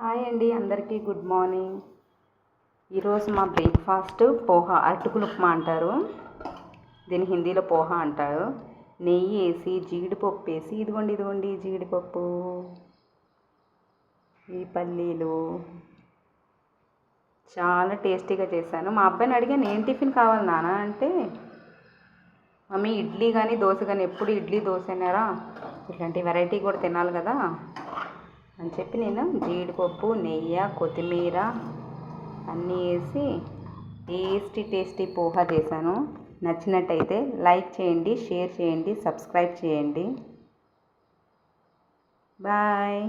Hi అండి, అందరికీ good morning. ఈరోజు మా బ్రేక్ఫాస్ట్ పోహా, అటుకులు ఉప్మా అంటారు. దీని హిందీలో పోహా అంటారు. నెయ్యి వేసి జీడిపప్పు వేసి ఇదిగోండి జీడిపప్పు, ఈ పల్లీలు చాలా టేస్టీగా చేశాను. మా అబ్బాయిని అడిగాను ఏం టిఫిన్ కావాలి నాన్న అంటే, మమ్మీ ఇడ్లీ కానీ దోశ కానీ, ఎప్పుడు ఇడ్లీ దోశనేరా, ఇట్లాంటి వెరైటీ కూడా తినాలి కదా అని చెప్పి నేను జీడిపప్పు, నెయ్యి, కొత్తిమీర అన్నీ వేసి టేస్టీ పోహా చేశాను. నచ్చినట్టయితే లైక్ చేయండి, షేర్ చేయండి, సబ్స్క్రైబ్ చేయండి. బాయ్.